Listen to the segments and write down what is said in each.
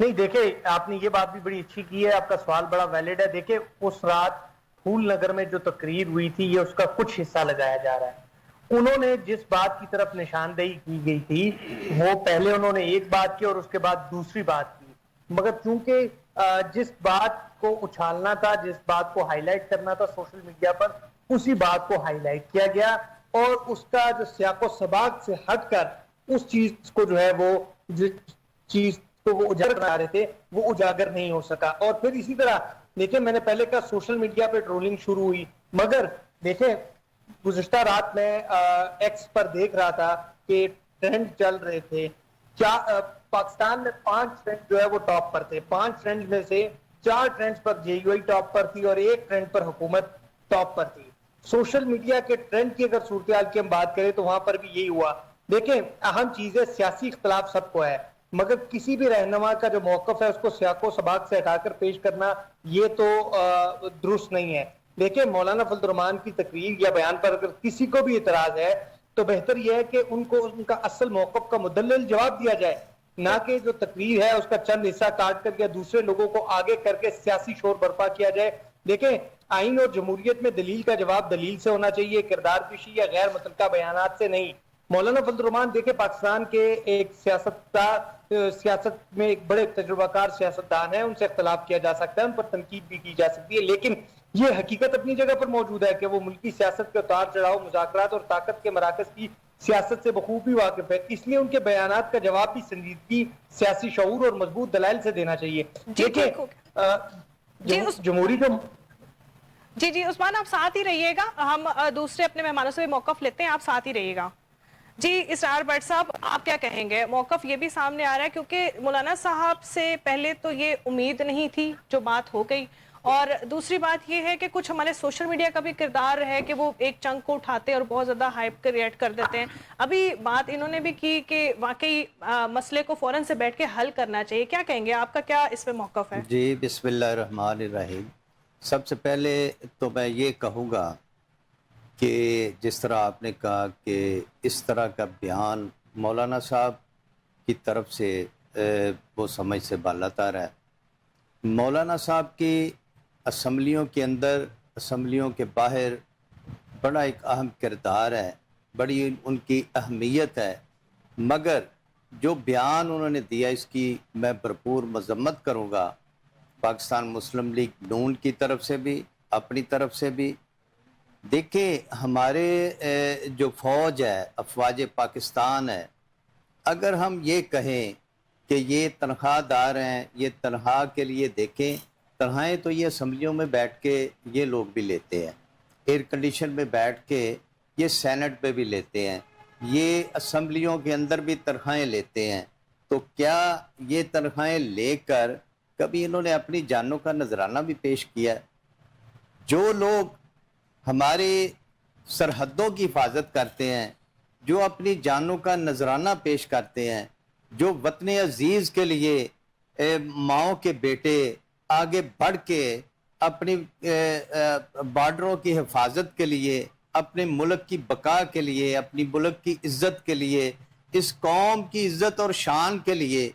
نہیں دیکھیں آپ نے یہ بات بھی بڑی اچھی کی ہے, آپ کا سوال بڑا ویلڈ ہے. دیکھیں اس رات پھول نگر میں جو تقریر ہوئی تھی یہ اس کا کچھ حصہ لگایا جا رہا ہے. انہوں نے جس بات کی طرف نشاندہی کی گئی تھی وہ پہلے انہوں نے ایک بات کی اور اس کے بعد دوسری بات کی, مگر چونکہ جس بات کو اچھالنا تھا, جس بات کو ہائی لائٹ کرنا تھا سوشل میڈیا پر, اسی بات کو ہائی لائٹ کیا گیا اور اس کا جو سیاق و سباق سے ہٹ کر اس چیز کو جو ہے وہ جس چیز کو وہ اجاگر کرا رہے تھے وہ اجاگر نہیں ہو سکا. اور پھر اسی طرح دیکھیں میں نے پہلے کہا سوشل میڈیا پہ ٹرولنگ شروع ہوئی, مگر دیکھیں گزشتہ رات میں ایکس پر دیکھ رہا تھا کہ ٹرینڈ چل رہے تھے. کیا پاکستان میں 5 ٹرینڈ جو ہے وہ ٹاپ پر تھے, 5 ٹرینڈ میں سے 4 ٹرینڈ پر جے یو آئی ٹاپ پر تھی اور 1 ٹرینڈ پر حکومت ٹاپ پر تھی. سوشل میڈیا کے ٹرینڈ کی اگر صورتحال کی ہم بات کریں تو وہاں پر بھی یہی ہوا. دیکھیں اہم چیز ہے سیاسی اختلاف سب کو ہے, مگر کسی بھی رہنما کا جو موقف ہے اس کو سیاق و سباق سے ہٹا کر پیش کرنا یہ تو درست نہیں ہے. دیکھیں مولانا فضل الرحمان کی تقریر یا بیان پر اگر کسی کو بھی اعتراض ہے تو بہتر یہ ہے کہ ان کو ان کا اصل موقف کا مدلل جواب دیا جائے, نہ کہ جو تقریر ہے اس کا چند حصہ کاٹ کر یا دوسرے لوگوں کو آگے کر کے سیاسی شور برپا کیا جائے. دیکھیں آئین اور جمہوریت میں دلیل کا جواب دلیل سے ہونا چاہیے, کردار پیشی یا غیر متعلقہ بیانات سے نہیں. مولانا فضل الرحمان دیکھیں پاکستان کے ایک سیاست میں ایک بڑے تجربہ کار سیاستدان ہیں, ان سے اختلاف کیا جا سکتا ہے, ان پر تنقید بھی کی جا سکتی ہے, لیکن یہ حقیقت اپنی جگہ پر موجود ہے کہ وہ ملکی سیاست کے اتار چڑھاؤ, مذاکرات اور طاقت کے مراکز کی سیاست سے بخوبی واقف ہے. اس لیے ان کے بیانات کا جواب بھی سنجیدگی, سیاسی شعور اور مضبوط دلائل سے دینا چاہیے. دیکھیں جمہوری جو جی عثمان آپ ساتھ ہی رہیے گا, ہم دوسرے اپنے مہمانوں سے بھی موقف لیتے ہیں, آپ ساتھ ہی رہیے گا. جی اسرار بٹ صاحب آپ کیا کہیں گے؟ موقف یہ بھی سامنے آ رہا ہے کیونکہ مولانا صاحب سے پہلے تو یہ امید نہیں تھی جو بات ہو گئی, اور دوسری بات یہ ہے کہ کچھ ہمارے سوشل میڈیا کا بھی کردار ہے کہ وہ ایک چنک کو اٹھاتے اور بہت زیادہ ہائپ کر ریئیکٹ کر دیتے ہیں. ابھی بات انہوں نے بھی کی کہ واقعی مسئلے کو فوراً سے بیٹھ کے حل کرنا چاہیے, کیا کہیں گے, آپ کا کیا اس پہ موقف ہے؟ جی بسم اللہ الرحمن الرحیم. سب سے پہلے تو میں یہ کہوں گا کہ جس طرح آپ نے کہا کہ اس طرح کا بیان مولانا صاحب کی طرف سے وہ سمجھ سے بالاتر ہے. مولانا صاحب کی اسمبلیوں کے اندر, اسمبلیوں کے باہر بڑا ایک اہم کردار ہے, بڑی ان کی اہمیت ہے, مگر جو بیان انہوں نے دیا اس کی میں بھرپور مذمت کروں گا, پاکستان مسلم لیگ نون کی طرف سے بھی, اپنی طرف سے بھی. دیکھیں ہمارے جو فوج ہے, افواج پاکستان ہے, اگر ہم یہ کہیں کہ یہ تنخواہ دار ہیں, یہ تنخواہ کے لیے دیکھیں تنخواہیں تو یہ اسمبلیوں میں بیٹھ کے یہ لوگ بھی لیتے ہیں, ایئر کنڈیشن میں بیٹھ کے یہ سینٹ پہ بھی لیتے ہیں, یہ اسمبلیوں کے اندر بھی تنخواہیں لیتے ہیں. تو کیا یہ تنخواہیں لے کر کبھی انہوں نے اپنی جانوں کا نذرانہ بھی پیش کیا ہے؟ جو لوگ ہمارے سرحدوں کی حفاظت کرتے ہیں, جو اپنی جانوں کا نذرانہ پیش کرتے ہیں, جو وطن عزیز کے لیے ماؤں کے بیٹے آگے بڑھ کے اپنی بارڈروں کی حفاظت کے لیے, اپنے ملک کی بقا کے لیے, اپنی ملک کی عزت کے لیے, اس قوم کی عزت اور شان کے لیے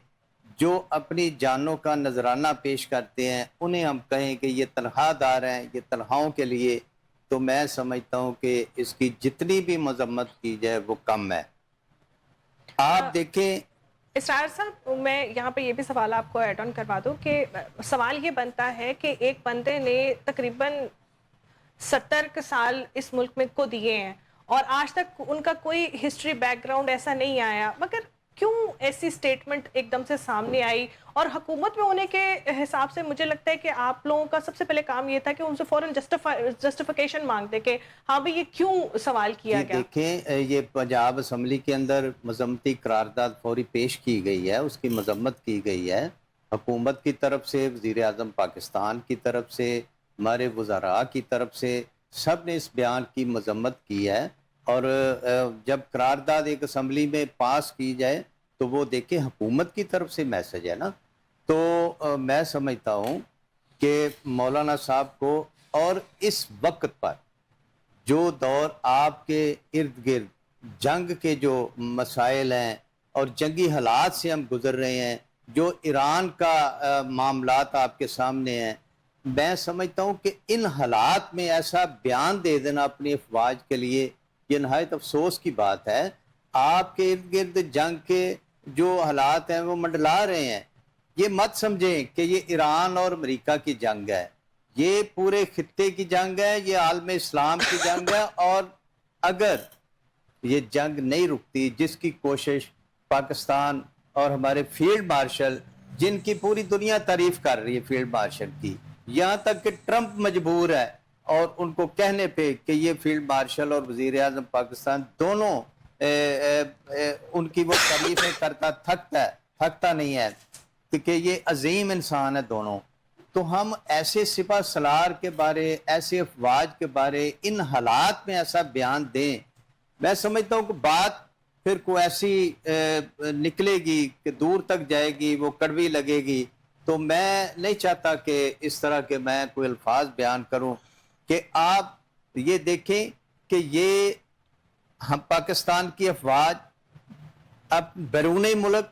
جو اپنی جانوں کا نذرانہ پیش کرتے ہیں, انہیں ہم کہیں کہ یہ تنخواہ دار ہیں, یہ تنخواہوں کے لیے, تو میں سمجھتا ہوں کہ اس کی جتنی بھی مذمت کی جائے وہ کم ہے. آپ دیکھیں اسرار صاحب میں یہاں پہ یہ بھی سوال آپ کو ایڈ آن کروا دوں کہ سوال یہ بنتا ہے کہ ایک بندے نے تقریباً 70 سال اس ملک میں کو دیے ہیں اور آج تک ان کا کوئی ہسٹری بیک گراؤنڈ ایسا نہیں آیا, مگر کیوں ایسی سٹیٹمنٹ ایک دم سے سامنے آئی؟ اور حکومت میں ہونے کے حساب سے مجھے لگتا ہے کہ آپ لوگوں کا سب سے پہلے کام یہ تھا کہ ان سے فوراً جسٹیفیکیشن مانگتے کہ ہاں بھئی یہ کیوں سوال کیا گیا. دیکھیں یہ پنجاب اسمبلی کے اندر مذمتی قرارداد فوری پیش کی گئی ہے, اس کی مذمت کی گئی ہے حکومت کی طرف سے, وزیر اعظم پاکستان کی طرف سے, ہمارے وزراء کی طرف سے, سب نے اس بیان کی مذمت کی ہے. اور جب قرارداد ایک اسمبلی میں پاس کی جائے تو وہ دیکھیں حکومت کی طرف سے میسج ہے نا. تو میں سمجھتا ہوں کہ مولانا صاحب کو اور اس وقت پر جو دور آپ کے ارد گرد جنگ کے جو مسائل ہیں اور جنگی حالات سے ہم گزر رہے ہیں, جو ایران کا معاملات آپ کے سامنے ہیں، میں سمجھتا ہوں کہ ان حالات میں ایسا بیان دے دینا اپنی افواج کے لیے یہ نہایت افسوس کی بات ہے۔ آپ کے ارد گرد جنگ کے جو حالات ہیں وہ منڈلا رہے ہیں، یہ مت سمجھیں کہ یہ ایران اور امریکہ کی جنگ ہے، یہ پورے خطے کی جنگ ہے، یہ عالم اسلام کی جنگ ہے، اور اگر یہ جنگ نہیں رکتی، جس کی کوشش پاکستان اور ہمارے فیلڈ مارشل، جن کی پوری دنیا تعریف کر رہی ہے فیلڈ مارشل کی، یہاں تک کہ ٹرمپ مجبور ہے اور ان کو کہنے پہ کہ یہ فیلڈ مارشل اور وزیر اعظم پاکستان دونوں ان کی وہ تعریفیں کرتا تھکتا نہیں ہے کہ یہ عظیم انسان ہے دونوں۔ تو ہم ایسے سپہ سالار کے بارے، ایسے افواج کے بارے ان حالات میں ایسا بیان دیں، میں سمجھتا ہوں کہ بات پھر کوئی ایسی نکلے گی کہ دور تک جائے گی، وہ کڑوی لگے گی۔ تو میں نہیں چاہتا کہ اس طرح کے میں کوئی الفاظ بیان کروں کہ آپ یہ دیکھیں کہ یہ ہم پاکستان کی افواج اب بیرون ملک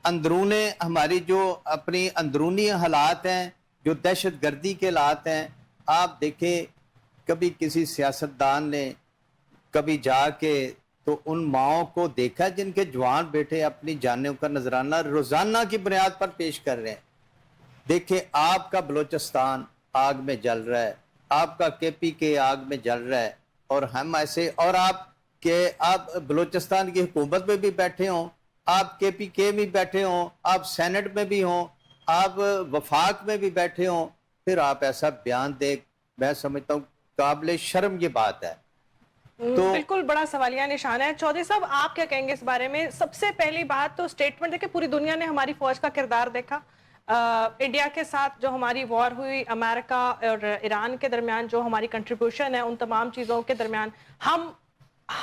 اندرون ہماری جو اپنی اندرونی حالات ہیں، جو دہشت گردی کے حالات ہیں، آپ دیکھیں کبھی کسی سیاستدان نے کبھی جا کے تو ان ماؤں کو دیکھا جن کے جوان بیٹے اپنی جانوں کا نذرانہ روزانہ کی بنیاد پر پیش کر رہے ہیں۔ دیکھیں آپ کا بلوچستان آگ میں جل رہا ہے، آپ کا KPK آگ میں جل رہا ہے، اور ہم ایسے، اور آپ بلوچستان کی حکومت میں بھی بیٹھے ہوں، آپ KPK میں بیٹھے ہوں، آپ سینٹ میں بھی ہوں، آپ وفاق میں بھی بیٹھے ہوں، پھر آپ ایسا بیان دے، میں سمجھتا ہوں قابل شرم یہ بات ہے۔ تو بالکل بڑا سوالیہ نشان ہے۔ چودھری صاحب آپ کیا کہیں گے اس بارے میں؟ سب سے پہلی بات تو سٹیٹمنٹ دیکھیں، پوری دنیا نے ہماری فوج کا کردار دیکھا، انڈیا کے ساتھ جو ہماری وار ہوئی، امریکہ اور ایران کے درمیان جو ہماری کنٹریبیوشن ہے، ان تمام چیزوں کے درمیان ہم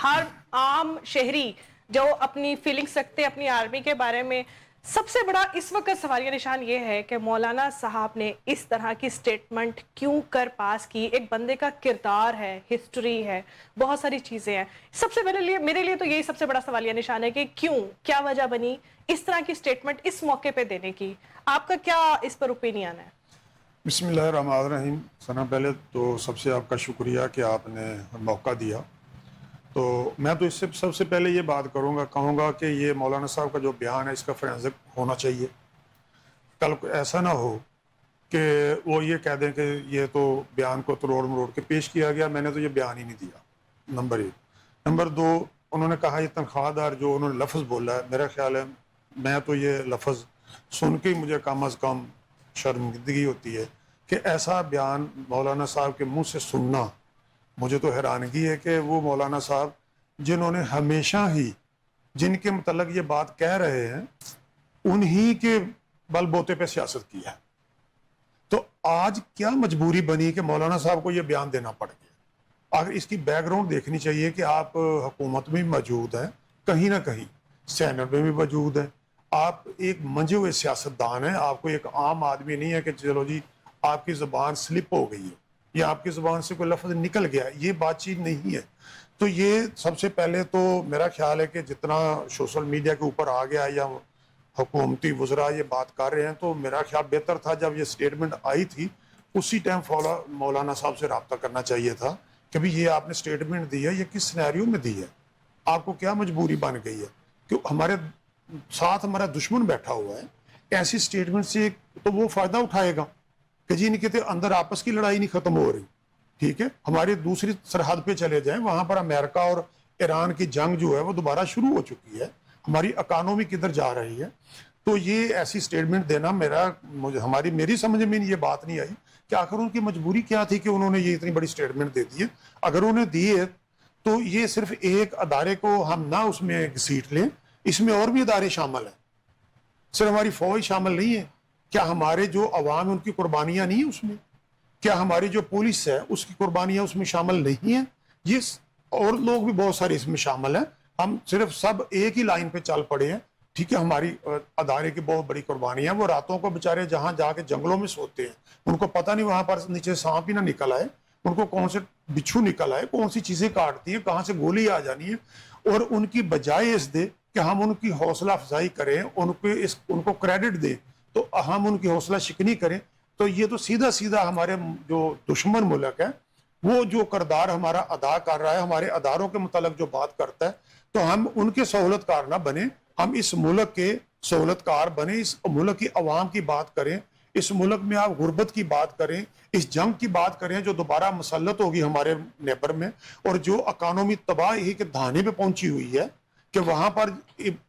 ہر عام شہری جو اپنی فیلنگز رکھتے اپنی آرمی کے بارے میں، سب سے بڑا اس وقت سوالیہ نشان یہ ہے کہ مولانا صاحب نے اس طرح کی سٹیٹمنٹ کیوں کر پاس کی؟ ایک بندے کا کردار ہے، ہسٹری ہے، بہت ساری چیزیں ہیں۔ سب سے پہلے میرے لیے تو یہی سب سے بڑا سوالیہ نشان ہے کہ کیوں، کیا وجہ بنی اس طرح کی سٹیٹمنٹ اس موقع پہ دینے کی؟ آپ کا کیا اس پر اوپینین ہے؟ بسم اللہ الرحمن الرحیم۔ ثنا پہلے تو سب سے آپ کا شکریہ کہ آپ نے موقع دیا۔ تو میں تو اس سے سب سے پہلے یہ بات کہوں گا کہ یہ مولانا صاحب کا جو بیان ہے اس کا فورینسک ہونا چاہیے۔ کل ایسا نہ ہو کہ وہ یہ کہہ دیں کہ یہ تو بیان کو تروڑ مروڑ کے پیش کیا گیا، میں نے تو یہ بیان ہی نہیں دیا، نمبر 1۔ نمبر 2، انہوں نے کہا یہ تنخواہ دار، جو انہوں نے لفظ بولا ہے، میرا خیال ہے میں تو یہ لفظ سن کے مجھے کم از کم شرمندگی ہوتی ہے کہ ایسا بیان مولانا صاحب کے منہ سے سننا۔ مجھے تو حیرانگی ہے کہ وہ مولانا صاحب جنہوں نے ہمیشہ ہی جن کے متعلق یہ بات کہہ رہے ہیں انہی کے بل بوتے پہ سیاست کی ہے، تو آج کیا مجبوری بنی کہ مولانا صاحب کو یہ بیان دینا پڑ گیا؟ اگر اس کی بیک گراؤنڈ دیکھنی چاہیے کہ آپ حکومت میں بھی موجود ہیں، کہیں نہ کہیں سینٹ میں بھی موجود ہیں، آپ ایک منجے ہوئے سیاستدان ہیں، آپ کو ایک عام آدمی نہیں ہے کہ چلو جی آپ کی زبان سلپ ہو گئی ہے یا آپ کی زبان سے کوئی لفظ نکل گیا، یہ بات چیت نہیں ہے۔ تو یہ سب سے پہلے تو میرا خیال ہے کہ جتنا سوشل میڈیا کے اوپر آ گیا یا حکومتی وزراء یہ بات کر رہے ہیں، تو میرا خیال بہتر تھا جب یہ سٹیٹمنٹ آئی تھی اسی ٹائم مولانا صاحب سے رابطہ کرنا چاہیے تھا کہ بھی یہ آپ نے سٹیٹمنٹ دی ہے، یہ کس سینیریو میں دی ہے، آپ کو کیا مجبوری بن گئی ہے کہ ہمارے ساتھ ہمارا دشمن بیٹھا ہوا ہے، ایسی سٹیٹمنٹ سے تو وہ فائدہ اٹھائے گا کہ جی نہیں کہتے اندر آپس کی لڑائی نہیں ختم ہو رہی، ٹھیک ہے، ہماری دوسری سرحد پہ چلے جائیں، وہاں پر امریکہ اور ایران کی جنگ جو ہے وہ دوبارہ شروع ہو چکی ہے، ہماری اکانومی کدھر جا رہی ہے۔ تو یہ ایسی سٹیٹمنٹ دینا میری سمجھ میں یہ بات نہیں آئی کہ آخر ان کی مجبوری کیا تھی کہ انہوں نے یہ اتنی بڑی سٹیٹمنٹ دے دی ہے۔ اگر انہوں نے دی ہے تو یہ صرف ایک ادارے کو ہم نہ اس میں گھسیٹ لیں، اس میں اور بھی ادارے شامل ہیں، صرف ہماری فوج شامل نہیں ہے۔ کیا ہمارے جو عوام ہیں ان کی قربانیاں نہیں ہیں اس میں؟ کیا ہماری جو پولیس ہے اس کی قربانیاں اس میں شامل نہیں ہیں؟ یہ اور لوگ بھی بہت سارے اس میں شامل ہیں، ہم صرف سب ایک ہی لائن پہ چل پڑے ہیں، ٹھیک ہے۔ ہماری ادارے کی بہت بڑی قربانیاں ہیں، وہ راتوں کو بیچارے جہاں جا کے جنگلوں میں سوتے ہیں، ان کو پتہ نہیں وہاں پر نیچے سانپ ہی نہ نکل آئے، ان کو کون سے بچھو نکل آئے، کون سی چیزیں کاٹتی ہیں، کہاں سے گولی آ جانی ہے، اور ان کی بجائے اس دے کہ ہم ان کی حوصلہ افزائی کریں, ان کو کریڈٹ دیں, تو ہم ان کی حوصلہ شکنی کریں, تو یہ تو سیدھا سیدھا ہمارے جو دشمن ملک ہے وہ جو کردار ہمارا ادا کر رہا ہے, ہمارے اداروں کے متعلق جو بات کرتا ہے, تو ہم ان کے سہولت کار نہ بنیں, ہم اس ملک کے سہولت کار بنیں, اس ملک کی عوام کی بات کریں, اس ملک میں آپ غربت کی بات کریں, اس جنگ کی بات کریں جو دوبارہ مسلط ہوگی ہمارے نیبر میں, اور جو اکانومی تباہی کے دھانے پہ پہنچی ہوئی ہے کہ وہاں پر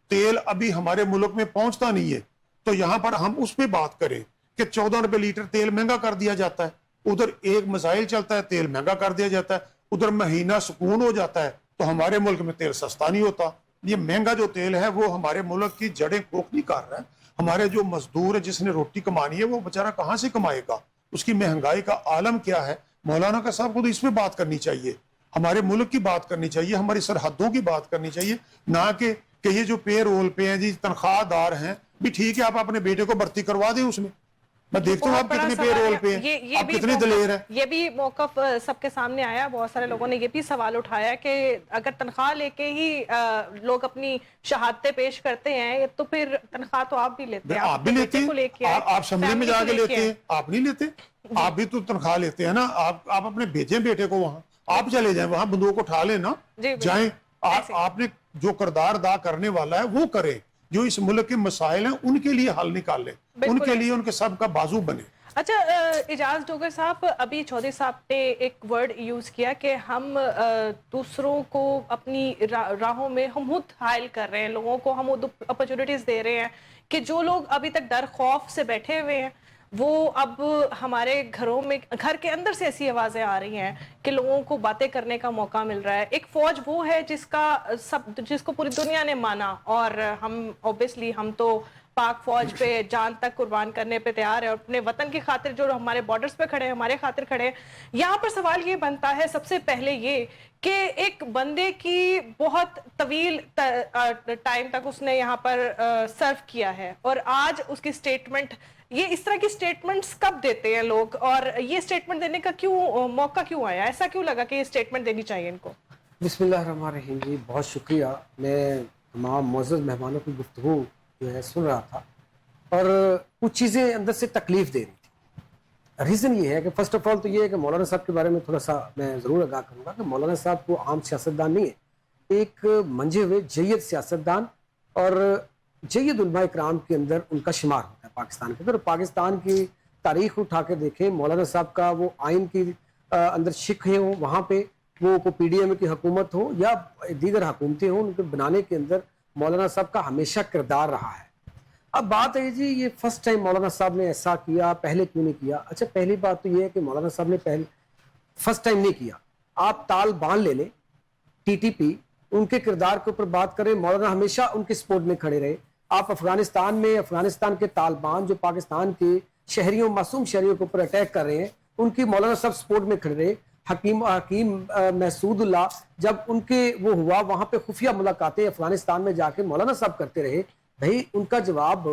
تیل ابھی ہمارے ملک میں پہنچتا نہیں ہے, تو یہاں پر ہم اس پہ بات کریں کہ 14 روپے لیٹر تیل مہنگا کر دیا جاتا ہے, ادھر ایک مسائل چلتا ہے تیل مہنگا کر دیا جاتا ہے, ادھر مہینہ سکون ہو جاتا ہے, تو ہمارے ملک میں تیل سستا نہیں ہوتا. یہ مہنگا جو تیل ہے وہ ہمارے ملک کی جڑیں کھوکھلی کر رہا ہے. ہمارے جو مزدور ہے جس نے روٹی کمانی ہے وہ بیچارہ کہاں سے کمائے گا, اس کی مہنگائی کا عالم کیا ہے. مولانا کا صاحب کو تو اس پہ بات کرنی چاہیے, ہمارے ملک کی بات کرنی چاہیے, ہماری سرحدوں کی بات کرنی چاہیے, نہ کہ یہ جو پے رول پہ ہیں جی تنخواہ دار ہیں, بھی ٹھیک ہے آپ اپنے بیٹے کو بھرتی کروا دیں اس میں, میں دیکھتا ہوں آپ کتنے پے رول پہ ہیں, آپ کتنے دلیر ہیں. یہ بھی موقف سب کے سامنے آیا, بہت سارے لوگوں نے یہ بھی سوال اٹھایا کہ اگر تنخواہ لے کے ہی لوگ اپنی شہادتیں پیش کرتے ہیں تو پھر تنخواہ تو آپ بھی لیتے ہیں, آپ بھی لیتے ہیں, آپ اسمبلی میں جا کے لیتے ہیں, آپ نہیں لیتے, آپ بھی تو تنخواہ لیتے ہیں نا, آپ اپنے بھیجیں بیٹے کو وہاں, آپ چلے جائیں وہاں بندوق اٹھا لیں نا, جائیں, آپ نے جو کردار ادا کرنے والا ہے وہ کریں, جو اس ملک کے مسائل ہیں ان کے لیے حل نکالیں, ان کے لیے ان کے سب کا بازو بنے. اچھا اعجاز ڈوگر صاحب, ابھی چودھری صاحب نے ایک ورڈ یوز کیا کہ ہم دوسروں کو اپنی راہوں میں ہمت حائل کر رہے ہیں, لوگوں کو ہم اپرچونٹیز دے رہے ہیں کہ جو لوگ ابھی تک ڈر خوف سے بیٹھے ہوئے ہیں وہ اب ہمارے گھروں میں, گھر کے اندر سے ایسی آوازیں آ رہی ہیں کہ لوگوں کو باتیں کرنے کا موقع مل رہا ہے. ایک فوج وہ ہے جس کو پوری دنیا نے مانا, اور ہم اوبیسلی ہم تو پاک فوج پہ جان تک قربان کرنے پہ تیار ہے, اور اپنے وطن کی خاطر جو ہمارے بارڈرز پہ کھڑے ہیں ہمارے خاطر کھڑے ہیں. یہاں پر سوال یہ بنتا ہے سب سے پہلے یہ کہ ایک بندے کی بہت طویل ٹائم تک اس نے یہاں پر سرو کیا ہے, اور آج اس کی سٹیٹمنٹ, یہ اس طرح کی سٹیٹمنٹس کب دیتے ہیں لوگ, اور یہ سٹیٹمنٹ دینے کا موقع کیوں آیا, ایسا کیوں لگا کہ یہ سٹیٹمنٹ دینی چاہیے ان کو؟ بسم اللہ الرحمن الرحیم. جی بہت شکریہ. میں تمام معزز مہمانوں کی گفتگو جو ہے سن رہا تھا, اور کچھ چیزیں اندر سے تکلیف دے رہی تھی. ریزن یہ ہے کہ فرسٹ آف آل تو یہ ہے کہ مولانا صاحب کے بارے میں تھوڑا سا میں ضرور آگاہ کروں گا کہ مولانا صاحب کو عام سیاستدان نہیں ہے, ایک منجے ہوئے جید سیاستدان اور جید علماء اکرام کے اندر ان کا شمار ہوتا ہے پاکستان کے اندر. پاکستان کی تاریخ اٹھا کے دیکھیں, مولانا صاحب کا وہ آئین کی اندر شکھیں ہوں, وہاں پہ وہ کو پی ڈی ایم کی حکومت ہو یا دیگر حکومتیں ہوں, ان کے بنانے کے اندر مولانا صاحب کا ہمیشہ کردار رہا ہے. اب بات ہے جی یہ فرسٹ ٹائم مولانا صاحب نے ایسا کیا, پہلے کیوں نہیں کیا؟ اچھا پہلی بات تو یہ ہے کہ مولانا صاحب نے فرسٹ ٹائم نہیں کیا. آپ طالبان لے لیں, ٹی ٹی پی, ان کے کردار کے اوپر بات کریں, مولانا ہمیشہ ان کے سپورٹ میں کھڑے رہے. آپ افغانستان میں افغانستان کے طالبان جو پاکستان کے شہریوں, معصوم شہریوں کے اوپر اٹیک کر رہے ہیں, ان کی مولانا صاحب سپورٹ میں کھڑے رہے. حکیم محسود اللہ جب ان کے وہ ہوا, وہاں پہ خفیہ ملاقاتیں افغانستان میں جا کے مولانا صاحب کرتے رہے. بھائی ان کا جواب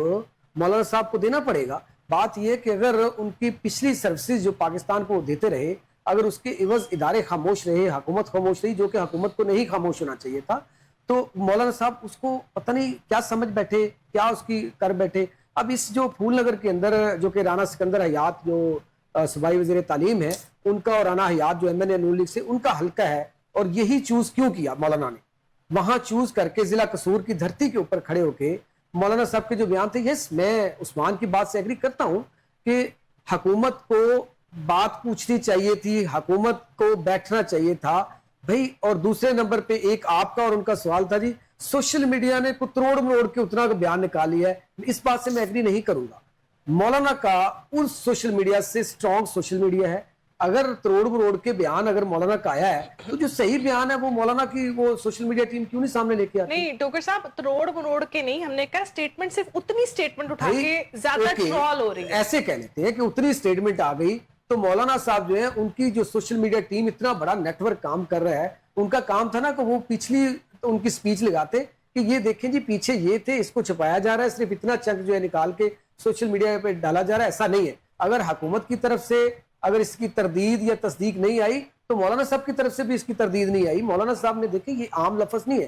مولانا صاحب کو دینا پڑے گا. بات یہ کہ اگر ان کی پچھلی سروسز جو پاکستان کو دیتے رہے, اگر اس کے عوض ادارے خاموش رہے, حکومت خاموش رہی, جو کہ حکومت کو نہیں خاموش ہونا چاہیے تھا, تو مولانا صاحب اس کو پتہ نہیں کیا سمجھ بیٹھے, کیا اس کی کر بیٹھے. اب اس جو پھول نگر کے اندر جو کہ رانا سکندر حیات جو صوبائی وزیر تعلیم ہے, ان کا, اور رانا حیات جو ایم این اے نون لیگ سے ان کا حلقہ ہے, اور یہی چوز کیوں کیا مولانا نے, وہاں چوز کر کے ضلع قصور کی دھرتی کے اوپر کھڑے ہو کے مولانا صاحب کے جو بیان تھے, یس میں عثمان کی بات سے ایگری کرتا ہوں کہ حکومت کو بات پوچھنی چاہیے تھی, حکومت کو بیٹھنا چاہیے تھا بھائی. اور دوسرے نمبر پہ ایک آپ کا اور ان کا سوال تھا جی سوشل میڈیا نے کو تروڑ مروڑ کے اتنا کا بیان نکال لیا ہے. اس بات سے میں ایگری نہیں کروں گا. مولانا کا ان سوشل میڈیا سے سٹرونگ سوشل میڈیا ہے. اگر تروڑ مروڑ کے بیان اگر مولانا کا آیا ہے تو جو صحیح بیان ہے وہ مولانا کی وہ سوشل میڈیا ٹیم کیوں نہیں سامنے لے کے آتی؟ نہیں ڈوگر صاحب, تروڑ مروڑ کے نہیں, ہم نے کہا سٹیٹمنٹ صرف اتنی سٹیٹمنٹ اٹھا کے زیادہ ٹرول ہو رہی ہے. ایسے کہہ لیتے ہیں کہ اتنی سٹیٹمنٹ آ گئی تو مولانا صاحب جو ہے ان کی جو سوشل میڈیا ٹیم اتنا بڑا نیٹ ورک کام کر رہا ہے, ان کا کام تھا نا کہ وہ پچھلی ان کی سپیچ لگاتے کہ یہ دیکھیں جی پیچھے یہ تھے, اس کو چھپایا جا رہا ہے, صرف اتنا چنک جو ہے نکال کے سوشل میڈیا پہ ڈالا جا رہا ہے. ایسا نہیں ہے. اگر حکومت کی طرف سے اگر اس کی تردید یا تصدیق نہیں آئی تو مولانا صاحب کی طرف سے بھی اس کی تردید نہیں آئی. مولانا صاحب نے دیکھیں یہ عام لفظ نہیں ہے.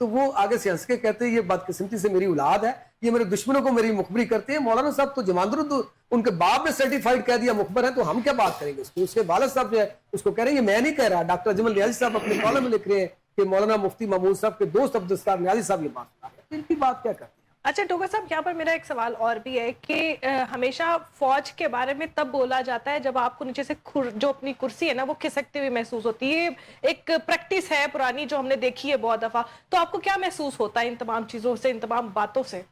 تو وہ آگے سے ہنس کے کہتے ہیں یہ بدقسمتی سے میری اولاد ہے, یہ میرے دشمنوں کو میری مخبری کرتے ہیں. مولانا صاحب تو جماندرو تو ان کے باپ نے سرٹیفائڈ کہہ دیا مخبر ہے, تو ہم کیا بات کریں گے اس کو. اس کے والد صاحب جو ہے اس کو کہہ رہے ہیں, یہ میں نہیں کہہ رہا, ڈاکٹر اجمل نیازی صاحب اپنے کالم میں لکھ رہے ہیں کہ مولانا مفتی محمود صاحب کے دوست عبدالستار نیازی صاحب یہ بات بتا رہے ہیں. ان کی بات کیا کرتے ہیں. اچھا ڈوگر صاحب, یہاں پر میرا ایک سوال اور بھی ہے کہ ہمیشہ فوج کے بارے میں تب بولا جاتا ہے جب آپ کو نیچے سے جو اپنی کرسی ہے نا وہ کھسکتی ہوئی محسوس ہوتی ہے. ایک پریکٹس ہے پرانی جو ہم نے دیکھی ہے بہت دفعہ. تو آپ کو کیا محسوس ہوتا ہے ان تمام چیزوں سے, ان تمام باتوں سے؟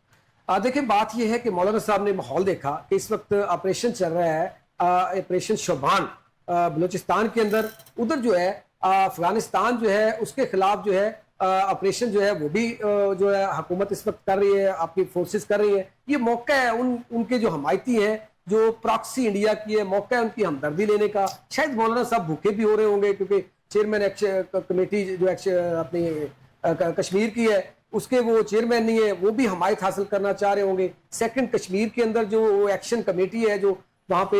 دیکھیں بات یہ ہے کہ مولانا صاحب نے ماحول دیکھا کہ اس وقت آپریشن چل رہا ہے, آپریشن شوبان بلوچستان کے اندر. ادھر جو ہے افغانستان جو ہے اس کے خلاف جو ہے آپریشن جو ہے وہ بھی جو ہے حکومت اس وقت کر رہی ہے, اپنی فورسز کر رہی ہے. یہ موقع ہے ان کے جو حمایتی ہیں, جو پراکسی انڈیا کی ہے, موقع ہے ان کی ہمدردی لینے کا. شاید مولانا صاحب بھوکے بھی ہو رہے ہوں گے کیونکہ چیئرمین کمیٹی جو اپنی کشمیر کی ہے اس کے وہ چیئرمین نہیں ہے, وہ بھی حمایت حاصل کرنا چاہ رہے ہوں گے. سیکنڈ کشمیر کے اندر جو ایکشن کمیٹی ہے جو وہاں پہ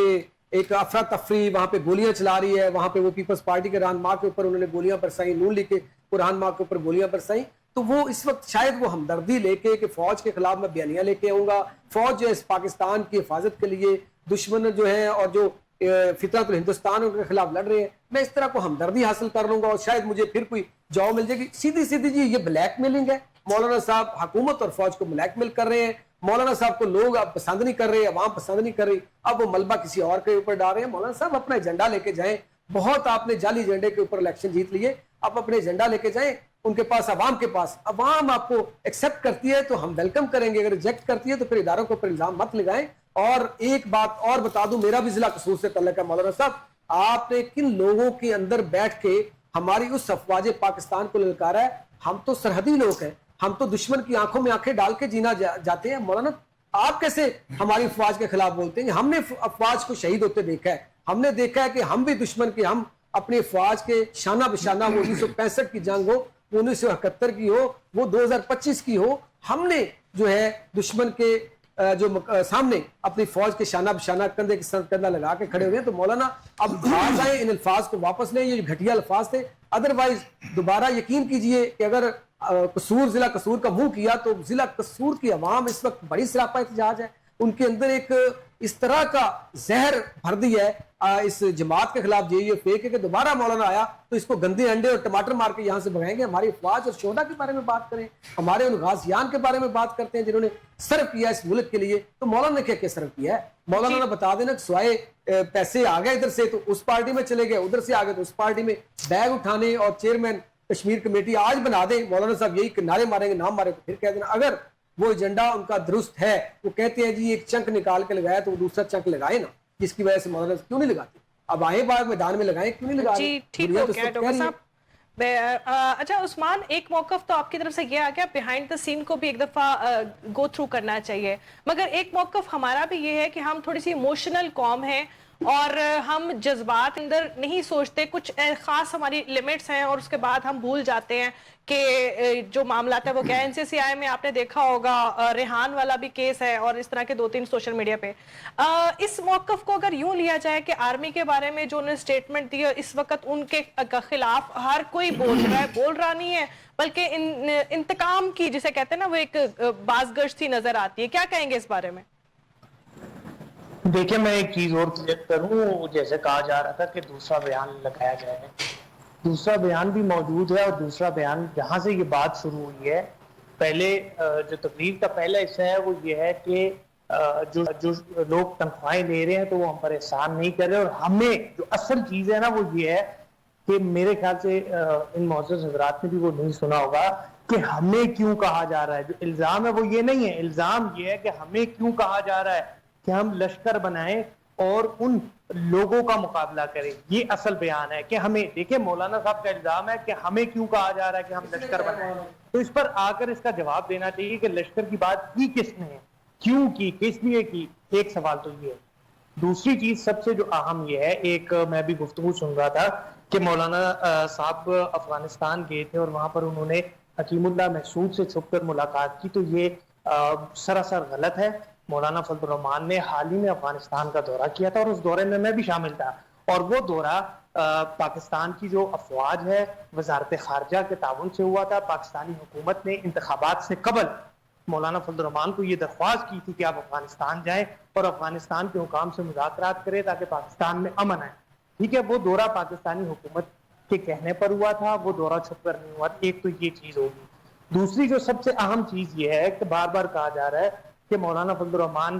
ایک افراتفری وہاں پہ گولیاں چلا رہی ہے, وہاں پہ وہ پیپلز پارٹی کے رہنما کے اوپر انہوں نے گولیاں برسائیں, نون لیگ کے رہنما کے اوپر گولیاں برسائیں. تو وہ اس وقت شاید وہ ہمدردی لے کے کہ فوج کے خلاف میں بیانیہ لے کے آؤں گا, فوج جو ہے اس پاکستان کی حفاظت کے لیے دشمن جو ہے اور جو فطرت الہندوستان کے خلاف لڑ رہے ہیں, میں اس طرح کو ہمدردی حاصل کر لوں گا اور شاید مجھے پھر کوئی جاب مل جائے گی. سیدھی سیدھی جی یہ بلیک میلنگ ہے. مولانا صاحب حکومت اور فوج کو بلیک میل کر رہے ہیں. مولانا صاحب کو لوگ اب پسند نہیں کر رہے, عوام پسند نہیں کر رہی, اب وہ ملبہ کسی اور کے اوپر ڈال رہے ہیں. مولانا صاحب اپنا ایجنڈا لے کے جائیں, بہت آپ نے جعلی ایجنڈے کے اوپر الیکشن جیت لیے, آپ اپنے ایجنڈا لے کے جائیں ان کے پاس, عوام کے پاس. عوام آپ کو ایکسپٹ کرتی ہے تو ہم ویلکم کریں گے, اگر ریجیکٹ کرتی ہے تو پھر اداروں کے اوپر الزام مت لگائیں. اور ایک بات اور بتا دوں, میرا بھی ضلع قصور سے تعلق ہے. مولانا صاحب آپ نے کن لوگوں کے اندر بیٹھ کے ہماری اس افواج پاکستان کو للکارا ہے. ہم تو سرحدی لوگ ہیں, ہم تو دشمن کی آنکھوں میں آنکھیں ڈال کے جینا جاتے ہیں. مولانا آپ کیسے ہماری افواج کے خلاف بولتے ہیں؟ ہم نے افواج کو شہید ہوتے دیکھا ہے, ہم نے دیکھا ہے کہ ہم بھی دشمن کے, ہم اپنی افواج کے شانہ بشانہ, وہ 1965 کی جنگ ہو, 1971 کی ہو, وہ 2025 کی ہو, ہم نے جو ہے دشمن کے جو سامنے اپنی فوج کے شانہ بشانہ کندھے کے ساتھ کندھا لگا کے کھڑے ہوئے ہیں. تو مولانا اب باز آئیں, ان الفاظ کو واپس لیں, یہ گھٹیا الفاظ تھے. ادروائز دوبارہ یقین کیجئے کہ اگر قصور ضلع قصور کا منہ کیا تو ضلع قصور کی عوام اس وقت بڑی سراپا احتجاج ہے. ان کے اندر ایک اس طرح کا زہر بھر دی ہے اس جماعت کے خلاف, یہ فیک ہے کہ دوبارہ مولانا آیا تو اس کو گندے انڈے اور ٹماٹر مار کے یہاں سے بھگائیں گے. ہماری افواج اور شہداء کے بارے میں بات کریں, ہمارے ان غازیان کے بارے میں بات کرتے ہیں جنہوں نے سرو کیا اس ملک کے لیے. تو مولانا نے کیا سرو کیا ہے؟ مولانا نے بتا دینا کہ سوائے پیسے آ گئے ادھر سے تو اس پارٹی میں چلے گئے, ادھر سے آ گئے تو اس پارٹی میں, بیگ اٹھانے اور چیئرمین کشمیر کمیٹی آج بنا دیں. مولانا صاحب یہی نعرے ماریں گے, نام مارے تو پھر کہہ دینا اگر وہ ایجنڈا ان کا درست ہے. وہ کہتے ہیں جی ایک چنک نکال کے لگایا تو وہ دوسرا چنک لگائے نا, جس کی وجہ سے مولانا کیوں نہیں لگاتے؟ اب آئے باغ میدان میں لگائیں, کیوں نہیں لگا رہے؟ جی ٹھیک ہو گیا ڈاکٹر صاحب. اچھا عثمان, ایک موقف تو آپ کی طرف سے یہ آ گیا, بیہائنڈ دا سین کو بھی ایک دفعہ گو تھرو کرنا چاہیے, مگر ایک موقف ہمارا بھی یہ ہے کہ ہم تھوڑی سی ایموشنل قوم ہیں اور ہم جذبات اندر نہیں سوچتے, کچھ خاص ہماری لیمٹس ہیں اور اس کے بعد ہم بھول جاتے ہیں کہ جو معاملات ہے وہ کیا ہے. NCCI میں آپ نے دیکھا ہوگا ریحان والا بھی کیس ہے اور اس طرح کے 2-3 سوشل میڈیا پہ. اس موقف کو اگر یوں لیا جائے کہ آرمی کے بارے میں جو انہوں نے سٹیٹمنٹ دی, اس وقت ان کے خلاف ہر کوئی بول رہا نہیں ہے, بلکہ انتقام کی جسے کہتے ہیں نا وہ ایک بازگشت سی نظر آتی ہے. کیا کہیں گے اس بارے میں؟ دیکھیں میں ایک چیز اور کلیئر کروں, جیسے کہا جا رہا تھا کہ دوسرا بیان لگایا جائے, دوسرا بیان بھی موجود ہے. اور دوسرا بیان جہاں سے یہ بات شروع ہوئی ہے, پہلے جو تقریر کا پہلا حصہ ہے وہ یہ ہے کہ جو لوگ تنخواہیں لے رہے ہیں تو وہ ہم پر احسان نہیں کر رہے, اور ہمیں جو اصل چیز ہے نا وہ یہ ہے کہ میرے خیال سے ان معزز حضرات نے بھی وہ نہیں سنا ہوگا کہ ہمیں کیوں کہا جا رہا ہے. جو الزام ہے وہ یہ نہیں ہے, الزام یہ ہے کہ ہمیں کیوں کہا جا رہا ہے کہ ہم لشکر بنائیں اور ان لوگوں کا مقابلہ کریں. یہ اصل بیان ہے کہ ہمیں, دیکھیں مولانا صاحب کا الزام ہے کہ ہمیں کیوں کہا جا رہا ہے کہ ہم لشکر بنائیں, تو اس پر آ کر اس کا جواب دینا چاہیے کہ لشکر کی بات کی کس نے, کیوں کی, کس لیے کی. ایک سوال تو یہ ہے. دوسری چیز سب سے جو اہم یہ ہے, ایک میں بھی گفتگو سن رہا تھا کہ مولانا صاحب افغانستان گئے تھے اور وہاں پر انہوں نے حکیم اللہ محسود سے چھپ کر ملاقات کی, تو یہ سراسر غلط ہے. مولانا فضل الرحمان نے حال ہی میں افغانستان کا دورہ کیا تھا اور اس دورے میں بھی شامل تھا, اور وہ دورہ پاکستان کی جو افواج ہے وزارت خارجہ کے تعاون سے ہوا تھا. پاکستانی حکومت نے انتخابات سے قبل مولانا فضل الرحمان کو یہ درخواست کی تھی کہ آپ افغانستان جائیں اور افغانستان کے حکام سے مذاکرات کریں تاکہ پاکستان میں امن آئے. ٹھیک ہے, وہ دورہ پاکستانی حکومت کے کہنے پر ہوا تھا, وہ دورہ چھپ کر نہیں ہوا. ایک تو یہ چیز ہوگی. دوسری جو سب سے اہم چیز یہ ہے کہ بار بار کہا جا رہا ہے کہ مولانا فضل الرحمان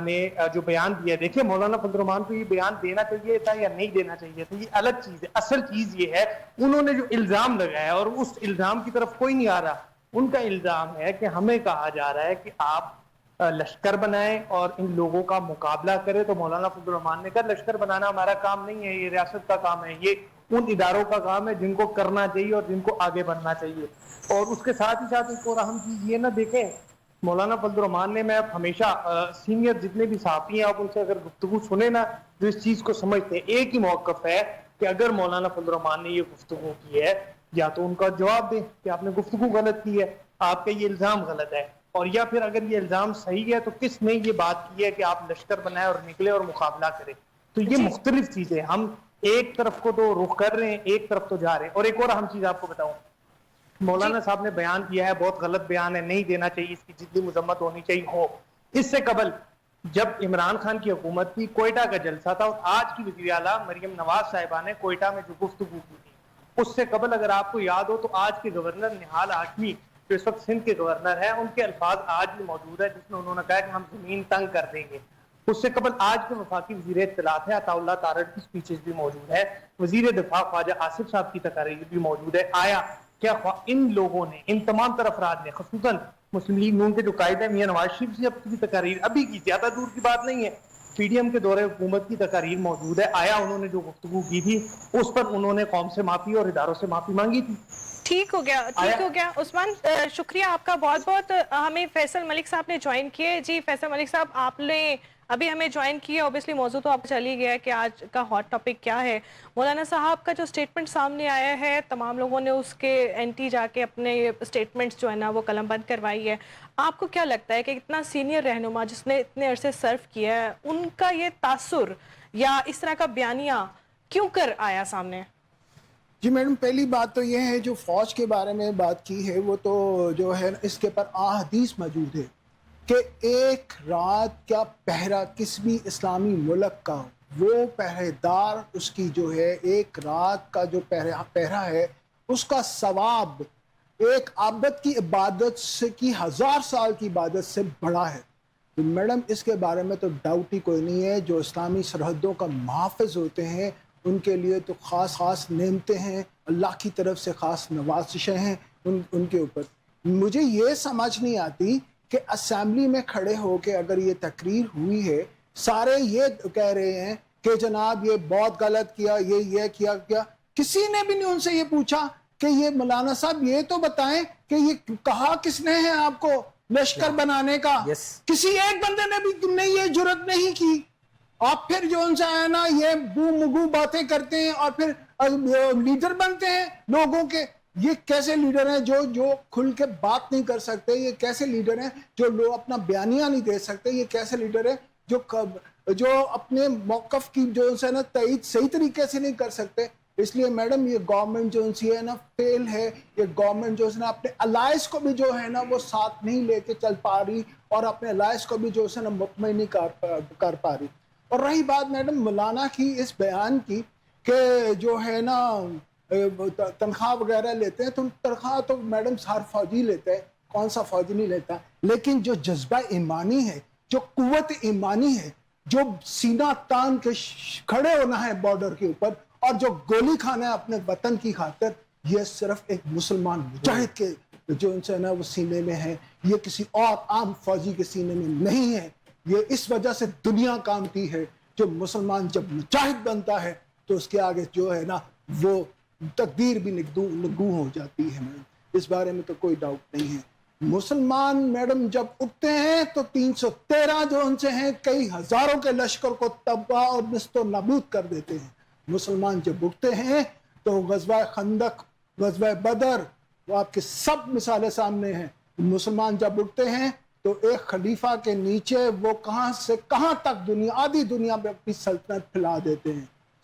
نے جو بیان دیا, دیکھیں مولانا فضل الرحمان کو یہ بیان دینا چاہیے تھا یا نہیں دینا چاہیے تھا, یہ الگ چیز ہے. اصل چیز یہ ہے انہوں نے جو الزام لگایا اور اس الزام کی طرف کوئی نہیں آ رہا. ان کا الزام ہے کہ ہمیں کہا جا رہا ہے کہ آپ لشکر بنائیں اور ان لوگوں کا مقابلہ کریں. تو مولانا فضل الرحمان نے کہا لشکر بنانا ہمارا کام نہیں ہے, یہ ریاست کا کام ہے, یہ ان اداروں کا کام ہے جن کو کرنا چاہیے اور جن کو آگے بڑھنا چاہیے. اور اس کے ساتھ ہی ساتھ ایک اور اہم چیز یہ نہ, دیکھیں مولانا فضل الرحمان نے, میں ہمیشہ سینئر جتنے بھی صحافی ہیں آپ ان سے اگر گفتگو سنیں نا جو اس چیز کو سمجھتے ہیں, ایک ہی موقف ہے کہ اگر مولانا فضل الرحمان نے یہ گفتگو کی ہے یا تو ان کا جواب دیں کہ آپ نے گفتگو غلط کی ہے, آپ کا یہ الزام غلط ہے, اور یا پھر اگر یہ الزام صحیح ہے تو کس نے یہ بات کی ہے کہ آپ لشکر بنائیں اور نکلے اور مقابلہ کریں. تو یہ مختلف چیزیں, ہم ایک طرف کو تو رخ کر رہے ہیں, ایک طرف تو جا رہے ہیں. اور ایک اور اہم چیز آپ کو بتاؤں, مولانا صاحب نے بیان کیا ہے, بہت غلط بیان ہے, نہیں دینا چاہیے, اس کی جتنی مذمت ہونی چاہیے ہو. اس سے قبل جب عمران خان کی حکومت تھی, کوئٹہ کا جلسہ تھا, اور آج کی وزیر اعلیٰ مریم نواز صاحبہ نے کوئٹہ میں جو گفتگو کی تھی, اس سے قبل اگر آپ کو یاد ہو تو آج کے گورنر نہال ہاشمی جو اس وقت سندھ کے گورنر ہیں, ان کے الفاظ آج بھی موجود ہے جس میں انہوں نے کہا کہ ہم زمین تنگ کر دیں گے. اس سے قبل آج کے وفاقی وزیر اطلاعات ہیں عطا اللہ تارڑ کی سپیچز بھی موجود ہے, وزیر دفاع خواجہ آصف صاحب کی تقاریر بھی موجود ہے. آیا کیا ان لوگوں نے, ان تمام طرف افراد نے, خصوصاً مسلم لیگ نون کے جو قائد ہیں میاں نواز شریف صاحب کی تقاریر ابھی کی, زیادہ دور کی بات نہیں ہے, پی ڈی ایم کے دورے حکومت کی تقاریر موجود ہے, آیا انہوں نے جو گفتگو کی تھی اس پر انہوں نے قوم سے معافی اور اداروں سے معافی مانگی تھی؟ ٹھیک ہو گیا عثمان, شکریہ آپ کا بہت بہت. ہمیں فیصل ملک صاحب نے جوائن کیے. جی فیصل ملک صاحب, آپ نے ابھی ہمیں جوائن کیا, اوبیسلی موضوع تو آپ چل ہی گیا کہ آج کا ہاٹ ٹاپک کیا ہے. مولانا صاحب کا جو سٹیٹمنٹ سامنے آیا ہے, تمام لوگوں نے اس کے اینٹی جا کے اپنے سٹیٹمنٹس جو ہے نا وہ قلم بند کروائی ہے. آپ کو کیا لگتا ہے کہ اتنا سینئر رہنما جس نے اتنے عرصے سرو کیا ہے, ان کا یہ تاثر یا اس طرح کا بیانیہ کیوں کر آیا سامنے؟ جی میڈم, پہلی بات تو یہ ہے جو فوج کے بارے میں بات کی ہے وہ تو جو ہے اس کے پر احادیث موجود ہے کہ ایک رات کا پہرا کس بھی اسلامی ملک کا, وہ پہرے دار اس کی جو ہے ایک رات کا جو پہرا ہے اس کا ثواب ایک عابد کی عبادت سے کی 1000 سال کی عبادت سے بڑا ہے. تو میڈم اس کے بارے میں تو ڈاؤٹ ہی کوئی نہیں ہے. جو اسلامی سرحدوں کا محافظ ہوتے ہیں ان کے لیے تو خاص نعمتیں ہیں, اللہ کی طرف سے خاص نوازشیں ہیں ان کے اوپر. مجھے یہ سمجھ نہیں آتی کہ اسمبلی میں کھڑے ہو کے اگر یہ تقریر ہوئی ہے, سارے یہ کہہ رہے ہیں کہ جناب یہ بہت غلط کیا, یہ کیا, کسی نے بھی نہیں ان سے یہ پوچھا کہ یہ مولانا صاحب یہ تو بتائیں کہ یہ کہا کس نے ہے آپ کو لشکر بنانے کا؟ کسی ایک بندے نے بھی تم نے یہ جرت نہیں کی. آپ پھر جو ان سے ہے نا یہ بو مگو باتیں کرتے ہیں اور پھر لیڈر بنتے ہیں لوگوں کے. یہ کیسے لیڈر ہیں جو کھل کے بات نہیں کر سکتے؟ یہ کیسے لیڈر ہیں جو لوگ اپنا بیانیہ نہیں دے سکتے؟ یہ کیسے لیڈر ہیں جو اپنے موقف کی جو ہے نا تائید صحیح طریقے سے نہیں کر سکتے؟ اس لیے میڈم یہ گورنمنٹ جو ہے نا فیل ہے. یہ گورنمنٹ جو ہے نا اپنے الائنس کو بھی جو ہے نا وہ ساتھ نہیں لے کے چل پا رہی اور اپنے الائنس کو بھی جو ہے نا مطمئن نہیں کر پا رہی. اور رہی بات میڈم مولانا کی اس بیان کی کہ جو ہے نا تنخواہ وغیرہ لیتے ہیں, تو تنخواہ تو میڈم ہر فوجی لیتا ہے, کون سا فوجی نہیں لیتا, لیکن جو جذبہ ایمانی ہے, جو قوت ایمانی ہے, جو سینہ تان کے کھڑے ہونا ہے بارڈر کے اوپر اور جو گولی کھانا ہے اپنے وطن کی خاطر, یہ صرف ایک مسلمان مجاہد کے جو ان سے نا وہ سینے میں ہے, یہ کسی اور عام فوجی کے سینے میں نہیں ہے. یہ اس وجہ سے دنیا کامتی ہے. جو مسلمان جب مجاہد بنتا ہے تو اس کے آگے جو ہے نا وہ تقدیر بھی نگو ہو جاتی ہے. اس بارے میں تو کوئی ڈاؤٹ نہیں ہے. مسلمان میڈم جب اٹھتے ہیں تو 313 جو ان سے ہیں کئی ہزاروں کے لشکر کو تباہ اور نست و نابود کر دیتے ہیں. مسلمان جب اٹھتے ہیں تو غزوہ خندق, غزوہ بدر, وہ آپ کے سب مثالیں سامنے ہیں. مسلمان جب اٹھتے ہیں تو ایک خلیفہ کے نیچے وہ کہاں سے کہاں تک آدھی دنیا میں اپنی سلطنت پھیلا دیتے ہیں.